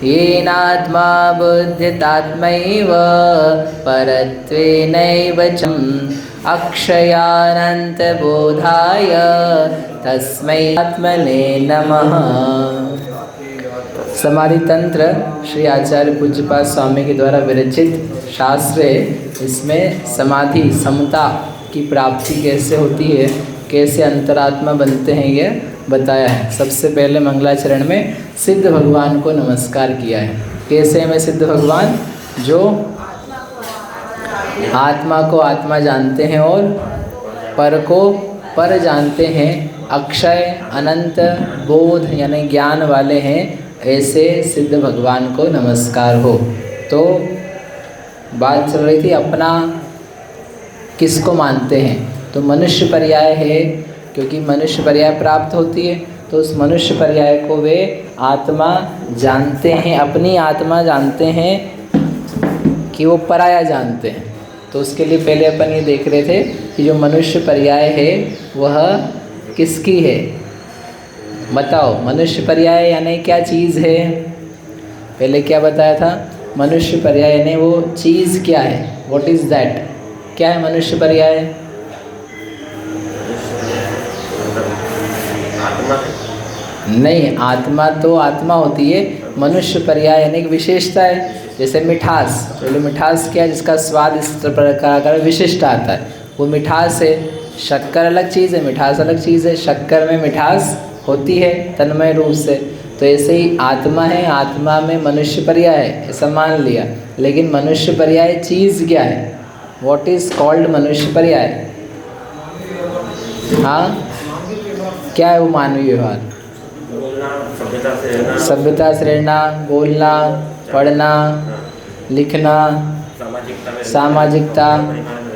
येनात्मा बुद्धितात्मैव परत्वेनैव च अक्षयानन्तबोधाय तस्मै आत्मने नमः। समाधि तंत्र श्री आचार्य पूज्यपाद स्वामी के द्वारा विरचित शास्त्र है। इसमें समाधि समता की प्राप्ति कैसे होती है, कैसे अंतरात्मा बनते हैं, ये बताया है। सबसे पहले मंगलाचरण में सिद्ध भगवान को नमस्कार किया है। कैसे में सिद्ध भगवान जो आत्मा को आत्मा जानते हैं और पर को पर जानते हैं, अक्षय अनंत बोध यानी ज्ञान वाले हैं, ऐसे सिद्ध भगवान को नमस्कार हो। तो बात चल रही थी अपना किसको मानते हैं, तो मनुष्य पर्याय है, क्योंकि मनुष्य पर्याय प्राप्त होती है तो उस मनुष्य पर्याय को वे आत्मा जानते हैं, अपनी आत्मा जानते हैं कि वो पराया जानते हैं। तो उसके लिए पहले अपन ये देख रहे थे कि जो मनुष्य पर्याय है वह किसकी है, बताओ। मनुष्य पर्याय यानी क्या चीज़ है, पहले क्या बताया था। मनुष्य पर्याय यानी वो चीज़ क्या है, व्हाट इज़ दैट, क्या है मनुष्य पर्याय। नहीं, आत्मा तो आत्मा होती है, मनुष्य पर्याय यानी एक विशेषता है। जैसे मिठास, पहले मिठास क्या है, जिसका स्वाद इस प्रकार का विशिष्ट आता है, वो मिठास है। शक्कर अलग चीज़ है, मिठास अलग चीज़ है। शक्कर में मिठास होती है तन्मय रूप से, तो ऐसे ही आत्मा है, आत्मा में मनुष्य पर्याय है, ऐसा मान लिया। लेकिन मनुष्य पर्याय चीज़ क्या है, व्हाट इज़ कॉल्ड मनुष्य पर्याय। हाँ, क्या है वो मानवीय व्यवहार, सभ्यता से रहना, बोलना, पढ़ना, लिखना, सामाजिकता,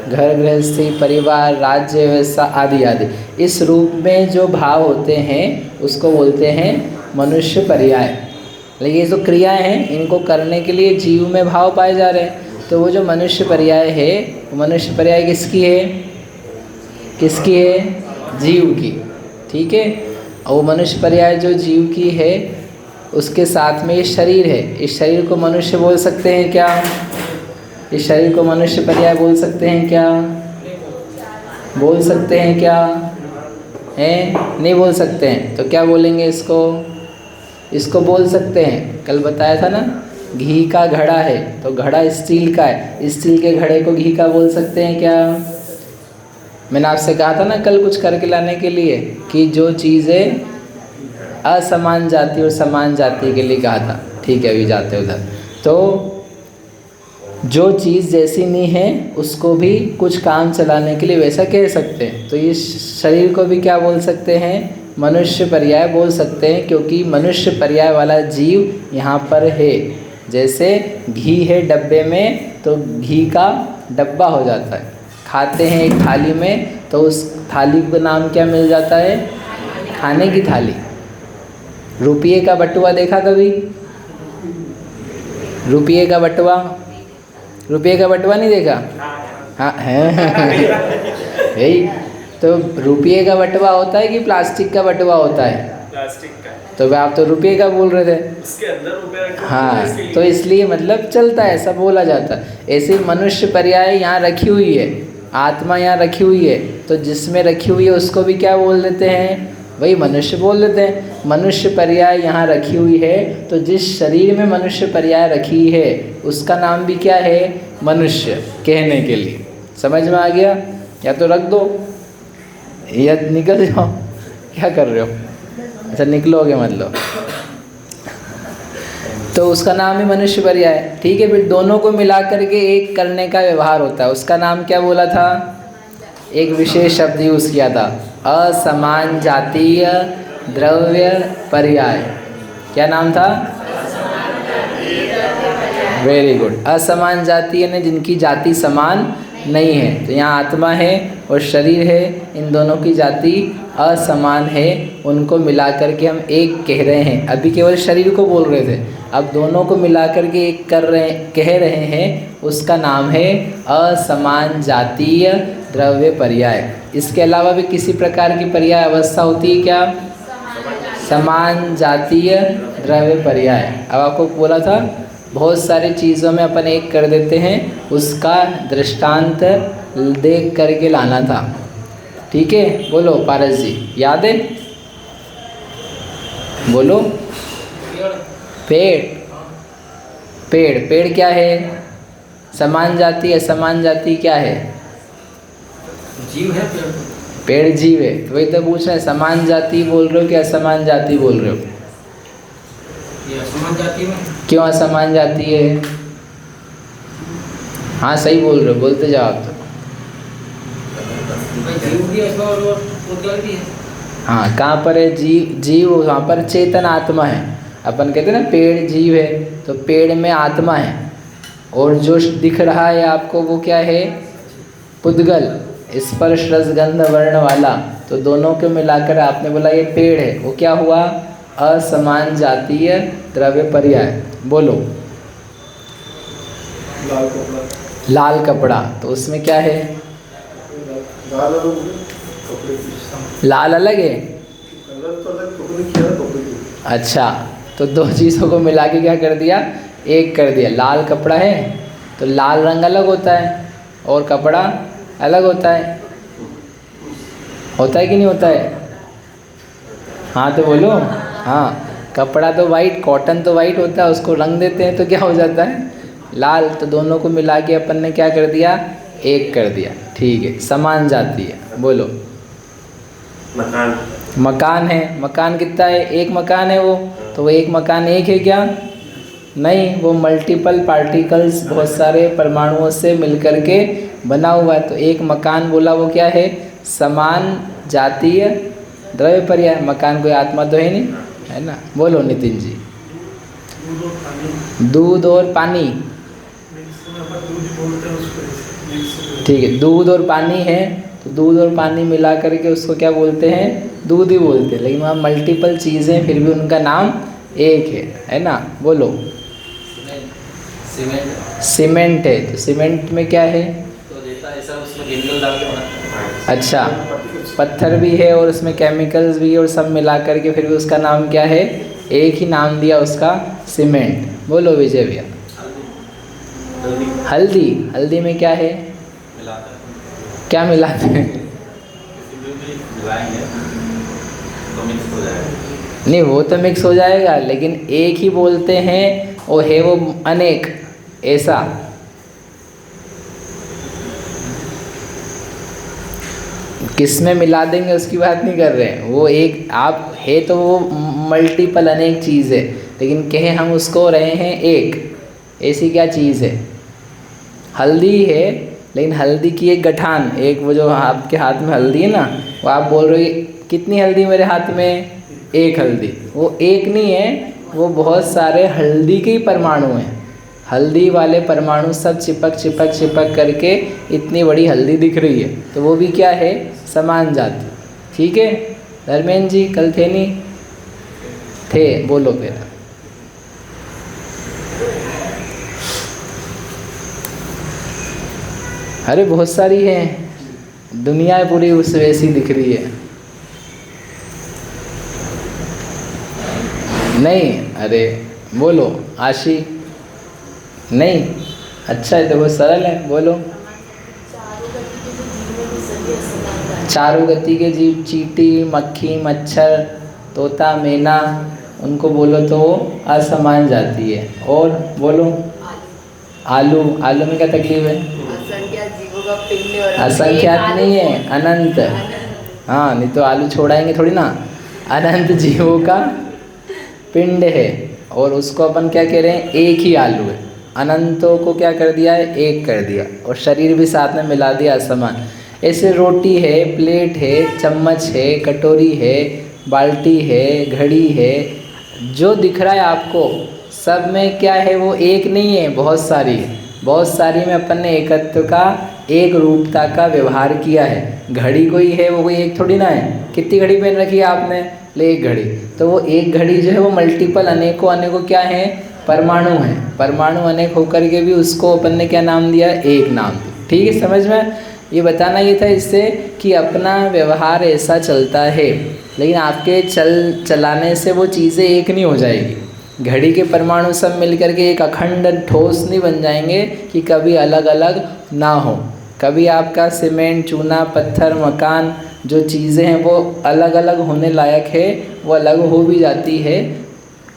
घर गृहस्थी, परिवार, राज्य व्यवस्था आदि आदि। इस रूप में जो भाव होते हैं उसको बोलते हैं मनुष्य पर्याय। लेकिन ये जो क्रियाएं हैं इनको करने के लिए जीव में भाव पाए जा रहे हैं। तो वो जो मनुष्य पर्याय है, मनुष्य पर्याय किसकी है, किसकी है, जीव की। ठीक है, और वो मनुष्य पर्याय जो जीव की है उसके साथ में ये शरीर है। इस शरीर को मनुष्य बोल सकते हैं क्या, इस शरीर को मनुष्य पर्याय बोल सकते हैं क्या, बोल सकते हैं क्या, हैं नहीं बोल सकते हैं। तो क्या बोलेंगे इसको, इसको बोल सकते हैं। कल बताया था ना, घी का घड़ा है तो घड़ा स्टील का है, स्टील के घड़े को घी का बोल सकते हैं क्या। मैंने आपसे कहा था ना कल कुछ करके लाने के लिए कि जो चीज़ें असमान जाति और समान जाति के लिए कहा था। ठीक है, अभी जाते उधर। तो जो चीज़ जैसी नहीं है उसको भी कुछ काम चलाने के लिए वैसा कह सकते हैं। तो इस शरीर को भी क्या बोल सकते हैं, मनुष्य पर्याय बोल सकते हैं, क्योंकि मनुष्य पर्याय वाला जीव यहाँ पर है। जैसे घी है डब्बे में तो घी का डब्बा हो जाता है, खाते हैं एक थाली में तो उस थाली का नाम क्या मिल जाता है, खाने की थाली। रुपये का बटुआ देखा कभी, रुपये का बटुआ, रुपये का बटुआ नहीं देखा। हाँ है यही तो, रुपये का बटुआ होता है कि प्लास्टिक का बटुआ होता है, प्लास्टिक का। तो आप तो रुपये का बोल रहे थे, उसके अंदर रुपये रखे। हाँ, तो इसलिए मतलब चलता है, ऐसा बोला जाता है। ऐसे मनुष्य पर्याय यहाँ रखी हुई है, आत्मा यहाँ रखी हुई है, तो जिसमें रखी हुई है उसको भी क्या बोल देते हैं, वही मनुष्य बोल देते हैं। मनुष्य पर्याय यहाँ रखी हुई है, तो जिस शरीर में मनुष्य पर्याय रखी है उसका नाम भी क्या है, मनुष्य, कहने के लिए। समझ में आ गया, या तो रख दो या निकल जाओ, क्या कर रहे हो। अच्छा, निकलोगे मतलब, तो उसका नाम ही मनुष्य पर्याय है। ठीक है, फिर दोनों को मिला करके एक करने का व्यवहार होता है, उसका नाम क्या बोला था, एक विशेष शब्द यूज़ किया था, असमान जातीय द्रव्य पर्याय। क्या नाम था, वेरी गुड। असमान जातीय ने जिनकी जाति समान नहीं है, तो यहाँ आत्मा है और शरीर है, इन दोनों की जाति असमान है, उनको मिला करके हम एक कह रहे हैं। अभी केवल शरीर को बोल रहे थे, अब दोनों को मिला करके एक कह रहे हैं, उसका नाम है असमान जातीय द्रव्य पर्याय। इसके अलावा भी किसी प्रकार की पर्याय अवस्था होती है क्या, समान जातीय द्रव्य पर्याय। अब आपको बोला था बहुत सारी चीज़ों में अपन एक कर देते हैं, उसका दृष्टांत देख करके लाना था। ठीक है, बोलो पारस जी, याद है? बोलो। पेड़, पेड़, पेड़ क्या है? समान जाति, असमान जाति क्या है? जीव है पेड़। पेड़ जीव है, तो वही तो पूछ रहे हैं, समान जाति बोल रहे हो कि असमान जाति बोल रहे हो? ये असमान जाति में। क्यों असमान जाति है? हाँ सही बोल रहे हो, बोलते जाओ आप तो। भाई जीव भी है और उद्गल भी है। हाँ, कहाँ पर है जीव? जीव वहाँ पर चेतन आत्मा है। अपन कहते हैं ना पेड़ जीव है, तो पेड़ में आत्मा है, और जो दिख रहा है आपको वो क्या है? पुद्गल, स्पर्श रस गंध वर्ण वाला। तो दोनों को मिलाकर आपने बोला ये पेड़ है, वो क्या हुआ? असमान जातीय द्रव्य पर्याय। बोलो। लाल कपड़ा। लाल कपड़ा, तो उसमें क्या है? लाल और कपड़े की लाल अलग है? कलर तो अलग, कपड़े की अलग, कपड़े की। अच्छा, तो दो चीज़ों को मिला के क्या कर दिया? एक कर दिया। लाल कपड़ा है तो लाल रंग अलग होता है और कपड़ा अलग होता है कि नहीं होता है? हाँ तो बोलो। हाँ, कपड़ा तो वाइट, कॉटन तो वाइट होता है, उसको रंग देते हैं तो क्या हो जाता है? लाल। तो दोनों को मिला के अपन ने क्या कर दिया? एक कर दिया। ठीक है, समान जाती है। बोलो। मकान। मकान है, मकान कितना है? एक मकान है वो, तो वो एक मकान एक है क्या? नहीं, वो मल्टीपल पार्टिकल्स, बहुत सारे परमाणुओं से मिलकर के बना हुआ है। तो एक मकान बोला, वो क्या है? समान जातीय द्रव्य पर्याय। मकान कोई आत्मा तो है नहीं, है ना? बोलो नितिन जी। दूध और पानी। ठीक है, दूध और पानी है, तो दूध और पानी मिला करके उसको क्या बोलते हैं? दूध ही बोलते हैं। लेकिन वहाँ मल्टीपल चीज़ें, फिर भी उनका नाम एक है ना? बोलो। सीमेंट। सीमेंट है, तो सीमेंट में क्या है? तो देता है सब, उसमें केमिकल डाल के बनाता है। अच्छा, पत्थर भी है और उसमें केमिकल्स भी है और सब मिला करके फिर भी उसका नाम क्या है? एक ही नाम दिया उसका, सीमेंट। बोलो विजय भैया। हल्दी। हल्दी में क्या है? क्या मिलाते हैं? मिलाएंगे तो मिक्स हो जाएगा। नहीं, वो तो मिक्स हो जाएगा, लेकिन एक ही बोलते हैं और है वो अनेक, ऐसा। किस में मिला देंगे उसकी बात नहीं कर रहे हैं। वो एक आप है तो वो मल्टीपल अनेक चीज़ है, लेकिन कहें हम उसको रहे हैं एक, ऐसी क्या चीज़ है? हल्दी है, लेकिन हल्दी की एक गठान, एक वो जो आपके हाथ में हल्दी है ना, वो आप बोल रहे हो कितनी हल्दी मेरे हाथ में? एक हल्दी। वो एक नहीं है, वो बहुत सारे हल्दी के ही परमाणु हैं। हल्दी वाले परमाणु सब चिपक चिपक चिपक करके इतनी बड़ी हल्दी दिख रही है, तो वो भी क्या है? समान जाति। ठीक है धर्मेंद्र जी, कल थे नहीं थे? बोलो फिर। अरे बहुत सारी है, दुनिया पूरी उस वैसी दिख रही है। नहीं, अरे बोलो आशी। नहीं, अच्छा है तो बहुत सरल है। बोलो। चारों गति के जीव, चींटी, मक्खी, मच्छर, तोता, मैना, उनको बोलो तो वो असमान जाती है। और बोलो। आलू। आलू में क्या तकलीफ है? असंख्यात जीवों का पिंड है और असंख्यात नहीं है, अनंत। हाँ, नहीं तो आलू छोड़ाएंगे थोड़ी ना। अनंत जीवों का पिंड है, और उसको अपन क्या कह रहे हैं? एक ही आलू है। अनंतों को क्या कर दिया है? एक कर दिया, और शरीर भी साथ में मिला दिया, असमान। ऐसे रोटी है, प्लेट है, चम्मच है, कटोरी है, बाल्टी है, घड़ी है, जो दिख रहा है आपको सब में क्या है? वो एक नहीं है, बहुत सारी है। बहुत सारी में अपन ने एकत्व का, एक रूपता का व्यवहार किया है। घड़ी कोई है, वो कोई एक थोड़ी ना है। कितनी घड़ी पहन रखी है आपने? ले एक घड़ी। तो वो एक घड़ी जो है वो मल्टीपल, अनेकों अनेकों क्या है? परमाणु हैं। परमाणु अनेक होकर के भी उसको अपन ने क्या नाम दिया? एक नाम दिया। ठीक है, समझ में? ये बताना ये था इससे कि अपना व्यवहार ऐसा चलता है, लेकिन आपके चलाने से वो चीज़ें एक नहीं हो जाएगी। घड़ी के परमाणु सब मिलकर के एक अखंड ठोस नहीं बन जाएंगे कि कभी अलग अलग ना हो। कभी आपका सीमेंट, चूना, पत्थर, मकान जो चीज़ें हैं वो अलग अलग होने लायक है, वो अलग हो भी जाती है।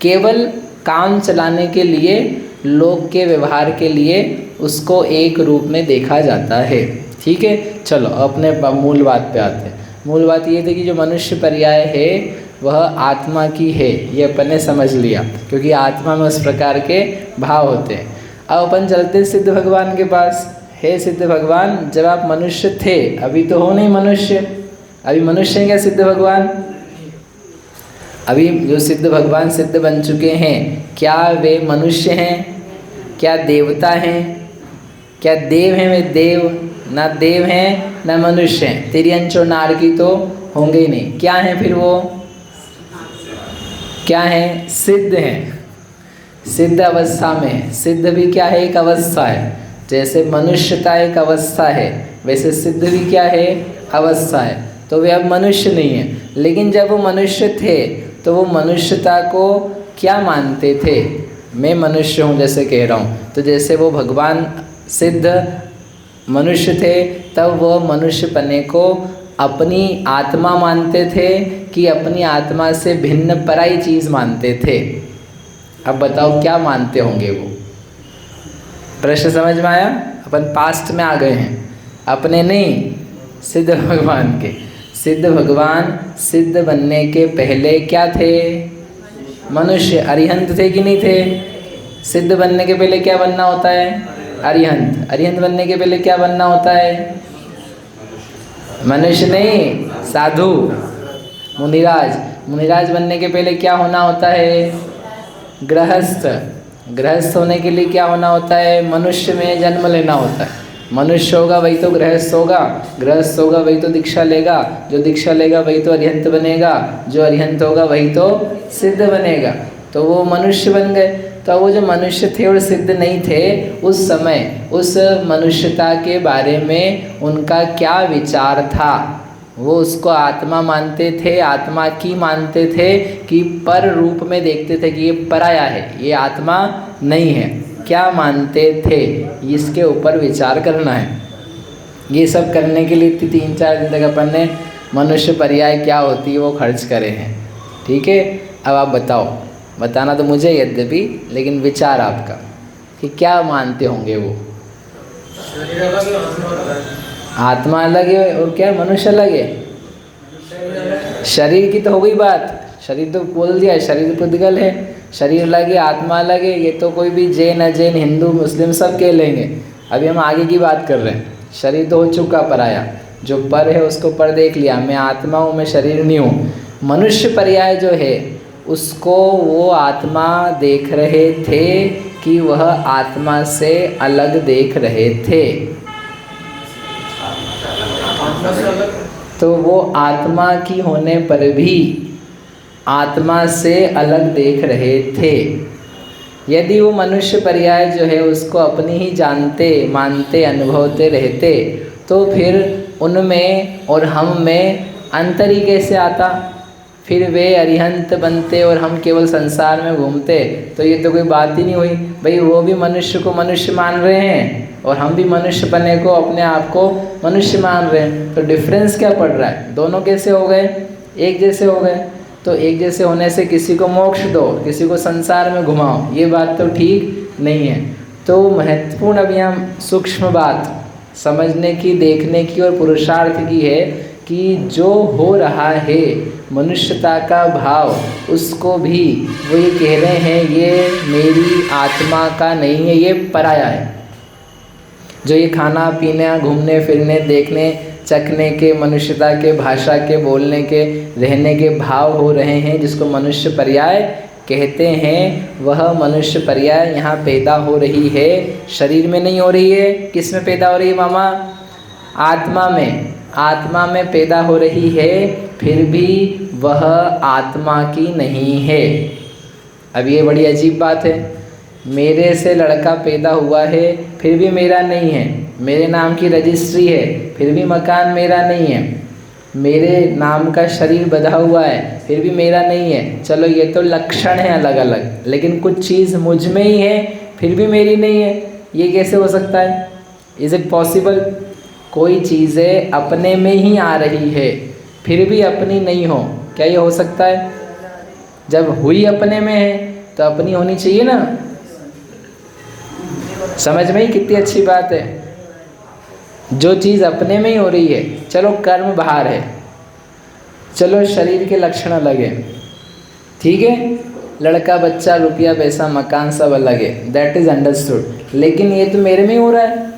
केवल काम चलाने के लिए, लोग के व्यवहार के लिए उसको एक रूप में देखा जाता है। ठीक है, चलो अपने मूल बात पे आते हैं। मूल बात ये थी कि जो मनुष्य पर्याय है वह आत्मा की है, ये अपन ने समझ लिया, क्योंकि आत्मा में उस प्रकार के भाव होते हैं। अब अपन चलते हैं सिद्ध भगवान के पास। हे सिद्ध भगवान, जब आप मनुष्य थे, अभी तो हो नहीं मनुष्य, अभी मनुष्य हैं क्या सिद्ध भगवान? अभी जो सिद्ध भगवान सिद्ध बन चुके हैं, क्या वे मनुष्य हैं? क्या देवता हैं? क्या देव हैं? वे देव ना देव हैं ना मनुष्य हैं। तिर्यंच और नार की तो होंगे ही नहीं। क्या हैं फिर वो? क्या हैं? सिद्ध हैं, सिद्ध अवस्था में। सिद्ध भी क्या है? एक अवस्था है। जैसे मनुष्यता एक अवस्था है, वैसे सिद्ध भी क्या है? अवस्था है। तो वे अब मनुष्य नहीं है, लेकिन जब वो मनुष्य थे तो वो मनुष्यता को क्या मानते थे? मैं मनुष्य हूँ जैसे कह रहा हूँ, तो जैसे वो भगवान सिद्ध मनुष्य थे, तब वो मनुष्य पने को अपनी आत्मा मानते थे कि अपनी आत्मा से भिन्न पराई चीज़ मानते थे? अब बताओ क्या मानते होंगे वो? प्रश्न समझ में आया? अपन पास्ट में आ गए हैं, अपने नहीं, सिद्ध भगवान के। सिद्ध भगवान सिद्ध बनने के पहले क्या थे? मनुष्य। अरिहंत थे कि नहीं थे? सिद्ध बनने के पहले क्या बनना होता है? अरिहंत। अरिहंत बनने के पहले क्या बनना होता है? मनुष्य नहीं, साधु, मुनिराज। मुनिराज बनने के पहले क्या होना होता है? गृहस्थ। गृहस्थ होने के लिए क्या होना होता है? मनुष्य में जन्म लेना होता है। मनुष्य होगा वही तो गृहस्थ होगा, गृहस्थ होगा वही तो दीक्षा लेगा, जो दीक्षा लेगा वही तो अरिहंत बनेगा, जो अरिहंत होगा वही तो सिद्ध बनेगा। तो वो मनुष्य बन गए। तो वो जो मनुष्य थे और सिद्ध नहीं थे, उस समय उस मनुष्यता के बारे में उनका क्या विचार था? वो उसको आत्मा मानते थे, आत्मा की मानते थे, कि पर रूप में देखते थे कि ये पराया है, ये आत्मा नहीं है? क्या मानते थे? इसके ऊपर विचार करना है। ये सब करने के लिए 3-4 दिन तक अपन ने मनुष्य पर्याय क्या होती है वो खर्च करे हैं। ठीक है, अब आप बताओ, बताना तो मुझे यद्यपि, लेकिन विचार आपका कि क्या मानते होंगे वो? आत्मा अलग है और क्या मनुष्य अलग है? शरीर की तो हो गई बात, शरीर तो बोल दिया, शरीर पुद्गल है, शरीर अलग है, आत्मा अलग है। ये तो कोई भी जैन, अजैन, हिंदू, मुस्लिम सब कह लेंगे। अभी हम आगे की बात कर रहे हैं। शरीर तो हो चुका पराया, जो पर है उसको पर देख लिया, मैं आत्मा हूँ, मैं शरीर नहीं हूँ। मनुष्य पर्याय जो है उसको वो आत्मा देख रहे थे कि वह आत्मा से अलग देख रहे थे। तो वो आत्मा की होने पर भी आत्मा से अलग देख रहे थे। यदि वो मनुष्य पर्याय जो है उसको अपनी ही जानते, मानते, अनुभवते रहते, तो फिर उनमें और हम में अंतर ही कैसे आता? फिर वे अरिहंत बनते और हम केवल संसार में घूमते, तो ये तो कोई बात ही नहीं हुई। भाई वो भी मनुष्य को मनुष्य मान रहे हैं और हम भी मनुष्य बने को, अपने आप को मनुष्य मान रहे हैं, तो डिफरेंस क्या पड़ रहा है? दोनों कैसे हो गए? एक जैसे हो गए। तो एक जैसे होने से किसी को मोक्ष दो, किसी को संसार में घुमाओ, ये बात तो ठीक नहीं है। तो महत्वपूर्ण अभी हम सूक्ष्म बात समझने की, देखने की और पुरुषार्थ की है कि जो हो रहा है मनुष्यता का भाव, उसको भी वो ये कह रहे हैं ये मेरी आत्मा का नहीं है, ये पराया है। जो ये खाना पीने, घूमने फिरने, देखने चखने के, मनुष्यता के, भाषा के, बोलने के, रहने के भाव हो रहे हैं, जिसको मनुष्य पर्याय कहते हैं, वह मनुष्य पर्याय यहाँ पैदा हो रही है। शरीर में नहीं हो रही है। किस में पैदा हो रही है मामा? आत्मा में। आत्मा में पैदा हो रही है, फिर भी वह आत्मा की नहीं है। अब ये बड़ी अजीब बात है। मेरे से लड़का पैदा हुआ है फिर भी मेरा नहीं है, मेरे नाम की रजिस्ट्री है फिर भी मकान मेरा नहीं है, मेरे नाम का शरीर बंधा हुआ है फिर भी मेरा नहीं है। चलो ये तो लक्षण है अलग अलग, लेकिन कुछ चीज़ मुझ में ही है फिर भी मेरी नहीं है, ये कैसे हो सकता है? Is it possible? कोई चीज़ें अपने में ही आ रही है फिर भी अपनी नहीं हो, क्या ये हो सकता है? जब हुई अपने में है तो अपनी होनी चाहिए ना। समझ में ही कितनी अच्छी बात है। जो चीज़ अपने में ही हो रही है, चलो कर्म बाहर है, चलो शरीर के लक्षण अलग है, ठीक है, लड़का बच्चा रुपया पैसा मकान सब अलग है, दैट इज़ अंडरस्टूड, लेकिन ये तो मेरे में ही हो रहा है,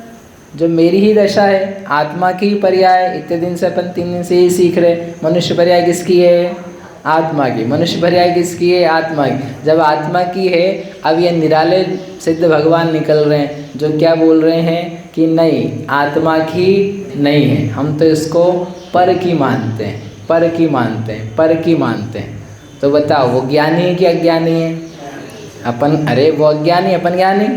जो मेरी ही दशा है, आत्मा की ही पर्याय। इतने दिन से अपन 3 दिन से ही सीख रहे, मनुष्य पर्याय किसकी है? आत्मा की। मनुष्य पर्याय किसकी है? आत्मा की। जब आत्मा की है, अब ये निराले सिद्ध भगवान निकल रहे हैं जो क्या बोल रहे हैं कि नहीं, आत्मा की नहीं है, हम तो इसको पर की मानते हैं, पर की मानते हैं, पर की मानते हैं। तो बताओ वो ज्ञानी है कि अज्ञानी है? अपन, अरे वो अज्ञानी, अपन ज्ञानी,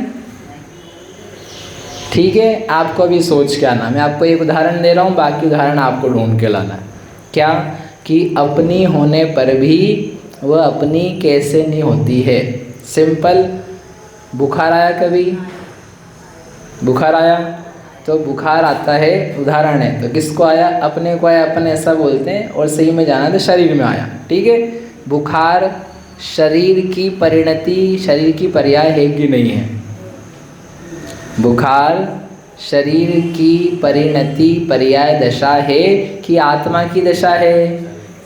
ठीक है। आपको अभी सोच के आना, मैं आपको एक उदाहरण दे रहा हूँ, बाकी उदाहरण आपको ढूंढ के लाना है। क्या कि अपनी होने पर भी वह अपनी कैसे नहीं होती है? सिंपल, बुखार आया कभी? बुखार आया तो बुखार आता है, उदाहरण है, तो किसको आया? अपने को आया, अपन ऐसा बोलते हैं, और सही में जाना तो शरीर में आया, ठीक है। बुखार शरीर की परिणति, शरीर की पर्याय है कि नहीं है? बुखार शरीर की परिणति पर्याय दशा है कि आत्मा की दशा है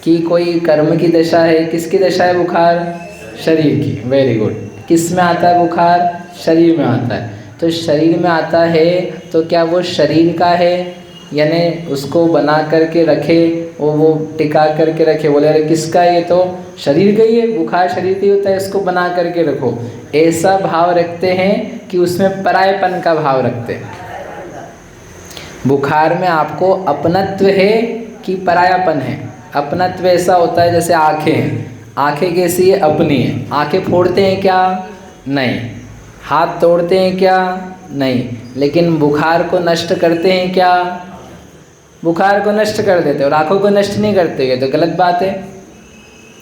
कि कोई कर्म की दशा है? किसकी दशा है बुखार? शरीर की। Very good. किस में आता है बुखार? शरीर में आता है। तो शरीर में आता है तो क्या वो शरीर का है? यानी उसको बना करके रखे, वो टिका करके रखे, बोले अरे किसका है? ये तो शरीर का ही है, बुखार शरीर का ही होता है, इसको बना करके रखो, ऐसा भाव रखते हैं कि उसमें परायपन का भाव रखते हैं। बुखार में आपको अपनत्व है कि परायापन है? अपनत्व ऐसा होता है जैसे आँखें हैं, आँखें कैसी है? अपनी है। आँखें फोड़ते हैं क्या? नहीं। हाथ तोड़ते हैं क्या? नहीं। लेकिन बुखार को नष्ट करते हैं क्या? बुखार को नष्ट कर देते और आँखों को नष्ट नहीं करते हैं, तो गलत बात है।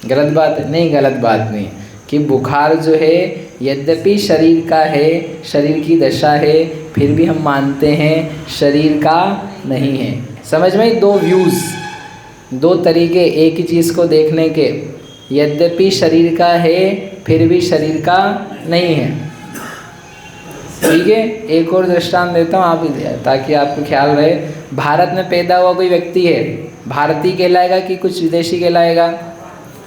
गलत बात है? नहीं, गलत बात नहीं कि बुखार जो है यद्यपि शरीर का है, शरीर की दशा है, फिर भी हम मानते हैं शरीर का नहीं है। समझ में? दो व्यूज़, दो तरीके एक ही चीज़ को देखने के। यद्यपि शरीर का है फिर भी शरीर का नहीं है, ठीक है। एक और दृष्टांत देता हूँ आप ताकि आपको ख्याल रहे। भारत में पैदा हुआ कोई व्यक्ति है, भारतीय कहलाएगा कि कुछ विदेशी कहलाएगा?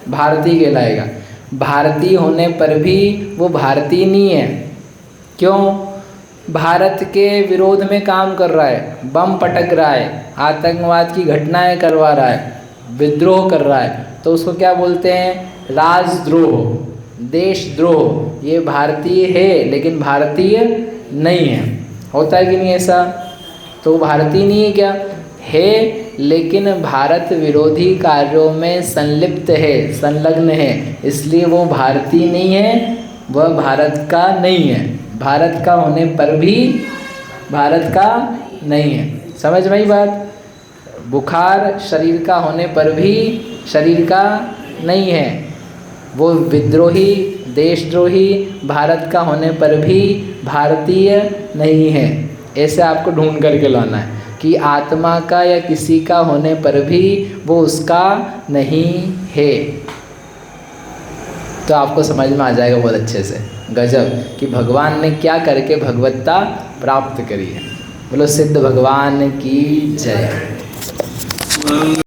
भारतीय कहलाएगा। भारतीय होने पर भी वो भारतीय नहीं है। क्यों? भारत के विरोध में काम कर रहा है, बम पटक रहा है, आतंकवाद की घटनाएं करवा रहा है, विद्रोह कर रहा है, तो उसको क्या बोलते हैं? राजद्रोह, देशद्रोह। ये भारतीय है लेकिन भारतीय नहीं है। होता है कि नहीं ऐसा? तो भारतीय नहीं है क्या? है, लेकिन भारत विरोधी कार्यों में संलिप्त है, संलग्न है, इसलिए वो भारतीय नहीं है, वह भारत का नहीं है। भारत का होने पर भी भारत का नहीं है। समझ में आई बात? बुखार शरीर का होने पर भी शरीर का नहीं है, वो विद्रोही, देशद्रोही, भारत का होने पर भी भारतीय नहीं है। ऐसे आपको ढूंढ करके लाना है कि आत्मा का या किसी का होने पर भी वो उसका नहीं है। तो आपको समझ में आ जाएगा बहुत अच्छे से। गजब कि भगवान ने क्या करके भगवत्ता प्राप्त करी है। बोलो सिद्ध भगवान की जय।